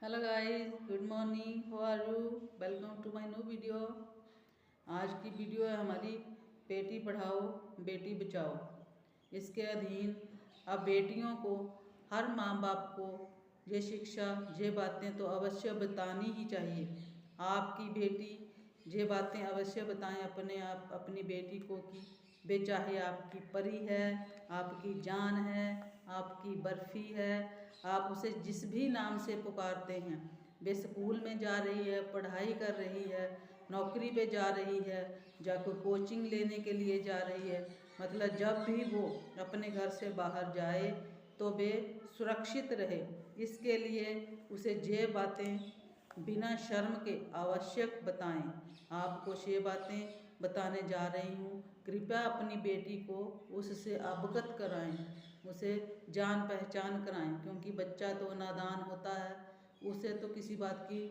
Hello guys, good morning, how are you? Welcome to my new video. आज की video है हमारी बेटी पढ़ाओ बेटी बचाओ। इसके अधीन अब बेटियों को हर माँ बाप को ये शिक्षा ये बातें तो अवश्य बतानी ही चाहिए। आपकी बेटी ये बातें अवश्य बताएं अपने आप अपनी बेटी को कि वे चाहे आपकी परी है, आपकी जान है, आपकी बर्फ़ी है, आप उसे जिस भी नाम से पुकारते हैं। वे स्कूल में जा रही है, पढ़ाई कर रही है, नौकरी पे जा रही है, या कोई कोचिंग लेने के लिए जा रही है, मतलब जब भी वो अपने घर से बाहर जाए तो वे सुरक्षित रहे। इसके लिए उसे ये बातें बिना शर्म के आवश्यक बताएं। आपको ये बातें बताने जा रही हूँ। कृपया अपनी बेटी को उससे अवगत कराएं, उसे जान पहचान कराएं, क्योंकि बच्चा तो नादान होता है, उसे तो किसी बात की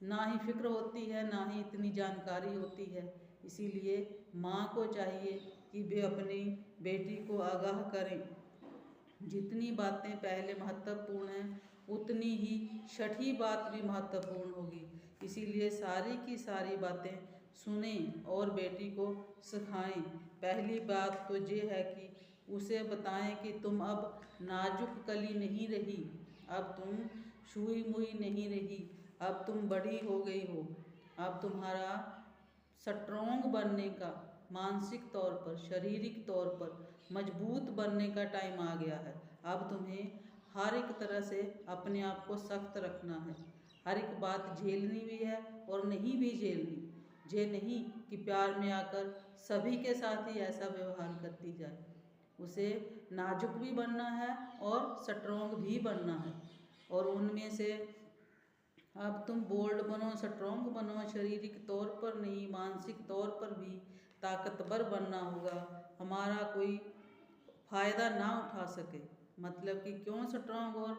ना ही फिक्र होती है ना ही इतनी जानकारी होती है। इसीलिए माँ को चाहिए कि वे अपनी बेटी को आगाह करें। जितनी बातें पहले महत्वपूर्ण हैं उतनी ही छठी बात भी महत्वपूर्ण होगी। इसीलिए सारी की सारी बातें सुने और बेटी को सिखाएं। पहली बात तो ये है कि उसे बताएं कि तुम अब नाजुक कली नहीं रही, अब तुम सुई मुई नहीं रही, अब तुम बड़ी हो गई हो। अब तुम्हारा स्ट्रोंग बनने का, मानसिक तौर पर शारीरिक तौर पर मजबूत बनने का टाइम आ गया है। अब तुम्हें हर एक तरह से अपने आप को सख्त रखना है, हर एक बात झेलनी भी है और नहीं भी झेलनी। ये नहीं कि प्यार में आकर सभी के साथ ही ऐसा व्यवहार करती जाए। उसे नाजुक भी बनना है और स्ट्रोंग भी बनना है। और उनमें से अब तुम बोल्ड बनो, स्ट्रोंग बनो, शारीरिक तौर पर नहीं मानसिक तौर पर भी ताकतवर बनना होगा। हमारा कोई फ़ायदा ना उठा सके, मतलब कि क्यों स्ट्रोंग और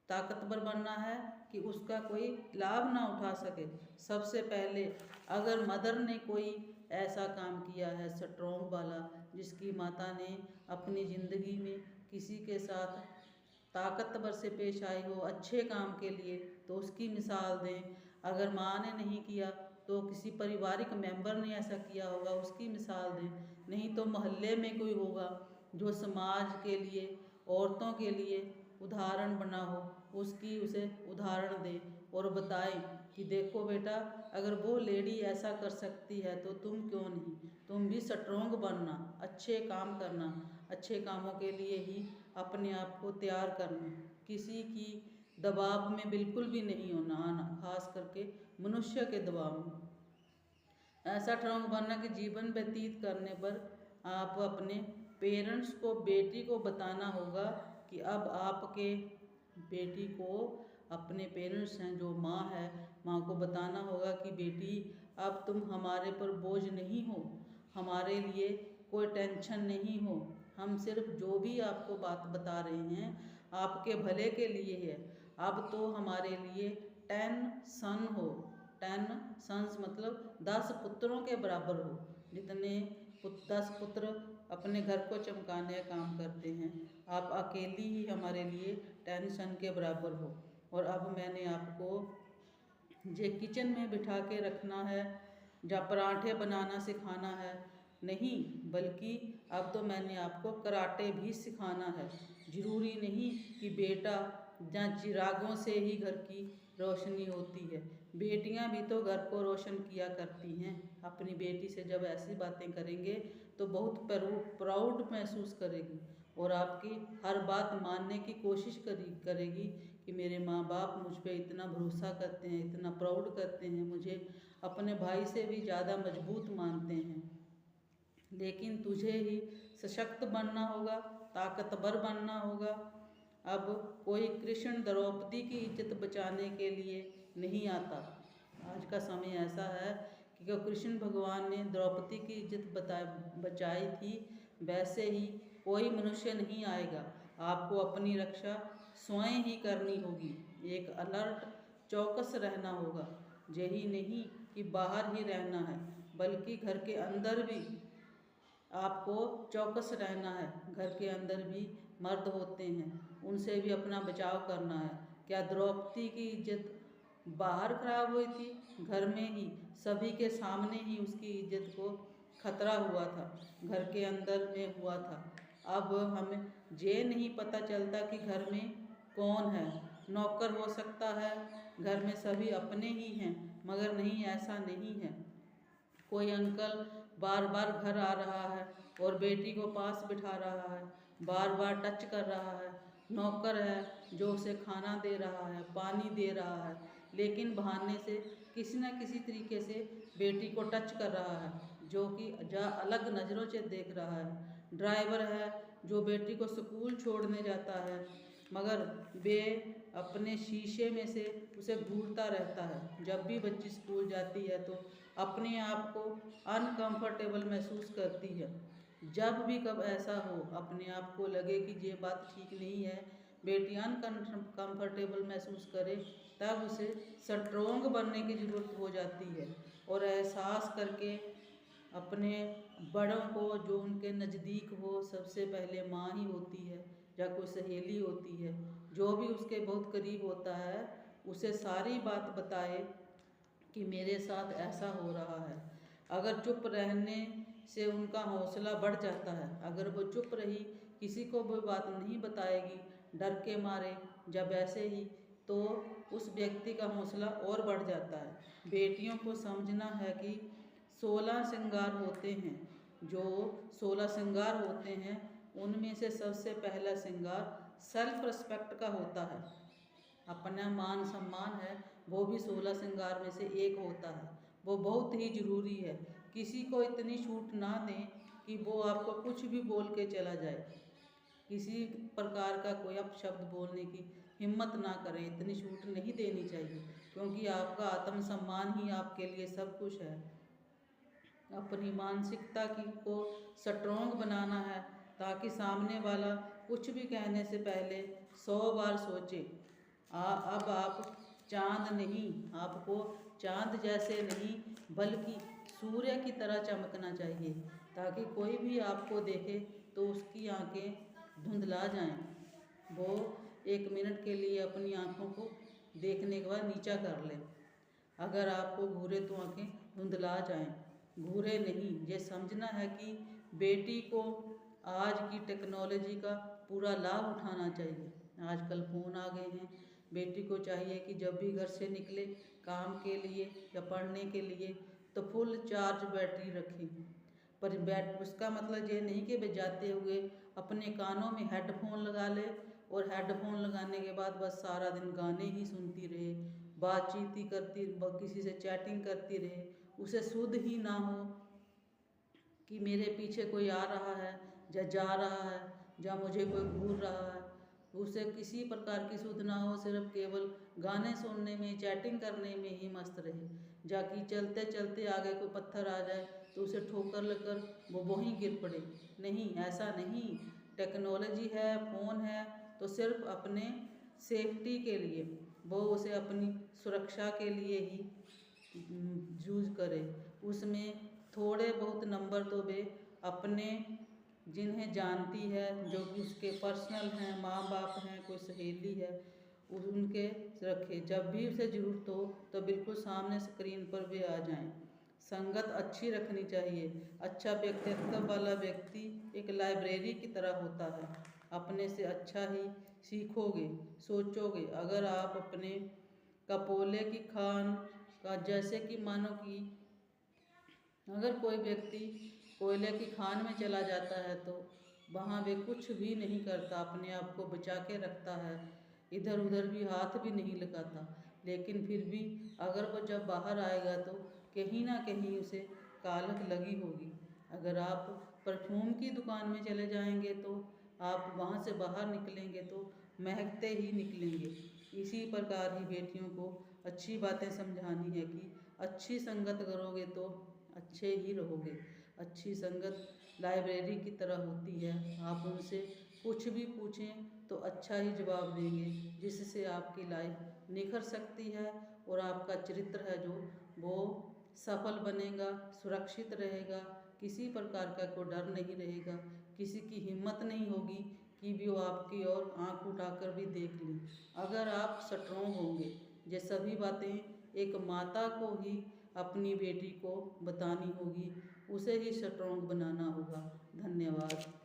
ताकतवर बनना है कि उसका कोई लाभ ना उठा सके। सबसे पहले अगर मदर ने कोई ऐसा काम किया है स्ट्रोंग वाला, जिसकी माता ने अपनी ज़िंदगी में किसी के साथ ताकतवर से पेश आई हो अच्छे काम के लिए, तो उसकी मिसाल दें। अगर माँ ने नहीं किया तो किसी पारिवारिक मेंबर ने ऐसा किया होगा, उसकी मिसाल दें। नहीं तो मोहल्ले में कोई होगा जो समाज के लिए, औरतों के लिए उदाहरण बना हो, उसकी उसे उदाहरण दें और बताएं कि देखो बेटा, अगर वो लेडी ऐसा कर सकती है तो तुम क्यों नहीं। तुम भी स्ट्रोंग बनना, अच्छे काम करना, अच्छे कामों के लिए ही अपने आप को तैयार करना, किसी की दबाव में बिल्कुल भी नहीं होना आना, खास करके मनुष्य के दबाव में। ऐसा स्ट्रोंग बनना कि जीवन व्यतीत करने पर आप अपने पेरेंट्स को, बेटी को बताना होगा कि अब आपके बेटी को अपने पेरेंट्स हैं जो माँ है, माँ को बताना होगा कि बेटी अब तुम हमारे पर बोझ नहीं हो, हमारे लिए कोई टेंशन नहीं हो। हम सिर्फ जो भी आपको बात बता रहे हैं आपके भले के लिए है। अब तो हमारे लिए 10 सन हो, 10 सन्स मतलब 10 पुत्रों के बराबर हो। जितने 10 पुत्र अपने घर को चमकाने का काम करते हैं, आप अकेली ही हमारे लिए 10 सन के बराबर हो। और अब मैंने आपको ये किचन में बिठा के रखना है या पराठे बनाना सिखाना है, नहीं, बल्कि अब तो मैंने आपको कराटे भी सिखाना है। ज़रूरी नहीं कि बेटा या चिरागों से ही घर की रोशनी होती है, बेटियां भी तो घर को रोशन किया करती हैं। अपनी बेटी से जब ऐसी बातें करेंगे तो बहुत प्राउड महसूस करेगी और आपकी हर बात मानने की कोशिश करेगी कि मेरे माँ बाप मुझ पे इतना भरोसा करते हैं, इतना प्राउड करते हैं, मुझे अपने भाई से भी ज़्यादा मजबूत मानते हैं। लेकिन तुझे ही सशक्त बनना होगा, ताकतवर बनना होगा। अब कोई कृष्ण द्रौपदी की इज्जत बचाने के लिए नहीं आता। आज का समय ऐसा है कि कृष्ण भगवान ने द्रौपदी की इज्जत बचाई थी, वैसे ही कोई मनुष्य नहीं आएगा। आपको अपनी रक्षा स्वयं ही करनी होगी। एक अलर्ट, चौकस रहना होगा। यही नहीं कि बाहर ही रहना है, बल्कि घर के अंदर भी आपको चौकस रहना है। घर के अंदर भी मर्द होते हैं, उनसे भी अपना बचाव करना है। क्या द्रौपदी की इज्जत बाहर खराब हुई थी? घर में ही सभी के सामने ही उसकी इज्जत को खतरा हुआ था, घर के अंदर में हुआ था। अब हमें ये नहीं पता चलता कि घर में कौन है। नौकर हो सकता है, घर में सभी अपने ही हैं, मगर नहीं, ऐसा नहीं है। कोई अंकल बार बार घर आ रहा है और बेटी को पास बिठा रहा है, बार बार टच कर रहा है। नौकर है जो उसे खाना दे रहा है, पानी दे रहा है, लेकिन बहाने से किसी न किसी तरीके से बेटी को टच कर रहा है, जो कि अलग नज़रों से देख रहा है। ड्राइवर है जो बेटी को स्कूल छोड़ने जाता है, मगर वे अपने शीशे में से उसे घूरता रहता है। जब भी बच्ची स्कूल जाती है तो अपने आप को अनकंफर्टेबल महसूस करती है। जब भी कब ऐसा हो, अपने आप को लगे कि ये बात ठीक नहीं है, बेटी अनकंफर्टेबल महसूस करे, तब उसे स्ट्रोंग बनने की ज़रूरत हो जाती है और एहसास करके अपने बड़ों को, जो उनके नज़दीक हो, सबसे पहले माँ ही होती है या कोई सहेली होती है, जो भी उसके बहुत करीब होता है, उसे सारी बात बताए कि मेरे साथ ऐसा हो रहा है। अगर चुप रहने से उनका हौसला बढ़ जाता है। अगर वो चुप रही, किसी को भी बात नहीं बताएगी डर के मारे, जब ऐसे ही, तो उस व्यक्ति का हौसला और बढ़ जाता है। बेटियों को समझना है कि 16 श्रृंगार होते हैं। जो 16 श्रृंगार होते हैं, उनमें से सबसे पहला श्रृंगार सेल्फ रिस्पेक्ट का होता है। अपना मान सम्मान है, वो भी 16 श्रृंगार में से एक होता है। वो बहुत ही ज़रूरी है। किसी को इतनी छूट ना दें कि वो आपको कुछ भी बोल के चला जाए, किसी प्रकार का कोई अपशब्द बोलने की हिम्मत ना करें। इतनी छूट नहीं देनी चाहिए, क्योंकि आपका आत्मसम्मान ही आपके लिए सब कुछ है। अपनी मानसिकता को स्ट्रोंग बनाना है, ताकि सामने वाला कुछ भी कहने से पहले 100 बार सोचे। अब आप चाँद नहीं, आपको चाँद जैसे नहीं बल्कि सूर्य की तरह चमकना चाहिए, ताकि कोई भी आपको देखे तो उसकी आंखें धुंधला जाएं। वो 1 मिनट के लिए अपनी आंखों को देखने के बाद नीचा कर ले। अगर आपको घूरे तो आंखें धुंधला जाएं। घूरे नहीं, ये समझना है कि बेटी को आज की टेक्नोलॉजी का पूरा लाभ उठाना चाहिए। आजकल फ़ोन आ गए हैं। बेटी को चाहिए कि जब भी घर से निकले काम के लिए या पढ़ने के लिए, तो फुल चार्ज बैटरी रखें। पर उसका मतलब ये नहीं कि वे जाते हुए अपने कानों में हेडफोन लगा ले और हेडफोन लगाने के बाद बस सारा दिन गाने ही सुनती रहे, बातचीत ही करती, किसी से चैटिंग करती रहे। उसे सुध ही ना हो कि मेरे पीछे कोई आ रहा है या जा रहा है या मुझे कोई घूर रहा है। उसे किसी प्रकार की सुध ना हो, सिर्फ केवल गाने सुनने में, चैटिंग करने में ही मस्त रहे। जाकि चलते चलते आगे कोई पत्थर आ जाए तो उसे ठोकर लगकर वो वहीं गिर पड़े। नहीं, ऐसा नहीं। टेक्नोलॉजी है, फ़ोन है, तो सिर्फ अपने सेफ्टी के लिए, वो उसे अपनी सुरक्षा के लिए ही यूज़ करे। उसमें थोड़े बहुत नंबर तो वे अपने, जिन्हें जानती है, जो कि उसके पर्सनल हैं, माँ बाप हैं, कोई सहेली है, उनके रखे। जब भी उसे ज़रूरत हो तो बिल्कुल सामने स्क्रीन पर वे आ जाएं। संगत अच्छी रखनी चाहिए। अच्छा व्यक्तित्व वाला व्यक्ति एक लाइब्रेरी की तरह होता है। अपने से अच्छा ही सीखोगे, सोचोगे। अगर आप अपने कपोले की खान का, जैसे कि मानो कि अगर कोई व्यक्ति कोयले की खान में चला जाता है तो वहाँ वे कुछ भी नहीं करता, अपने आप को बचा के रखता है, इधर उधर भी हाथ भी नहीं लगाता। लेकिन फिर भी अगर वो जब बाहर आएगा तो कहीं ना कहीं उसे कालख लगी होगी। अगर आप परफ्यूम की दुकान में चले जाएंगे तो आप वहाँ से बाहर निकलेंगे तो महकते ही निकलेंगे। इसी प्रकार ही बेटियों को अच्छी बातें समझानी है कि अच्छी संगत करोगे तो अच्छे ही रहोगे। अच्छी संगत लाइब्रेरी की तरह होती है। आप उनसे कुछ भी पूछें तो अच्छा ही जवाब देंगे, जिससे आपकी लाइफ निखर सकती है और आपका चरित्र है जो वो सफल बनेगा, सुरक्षित रहेगा। किसी प्रकार का कोई डर नहीं रहेगा, किसी की हिम्मत नहीं होगी कि भी वो आपकी ओर आंख उठाकर भी देख लें। अगर आप स्ट्रॉन्ग होंगे, ये सभी बातें एक माता को ही अपनी बेटी को बतानी होगी, उसे ही स्ट्रॉन्ग बनाना होगा। धन्यवाद।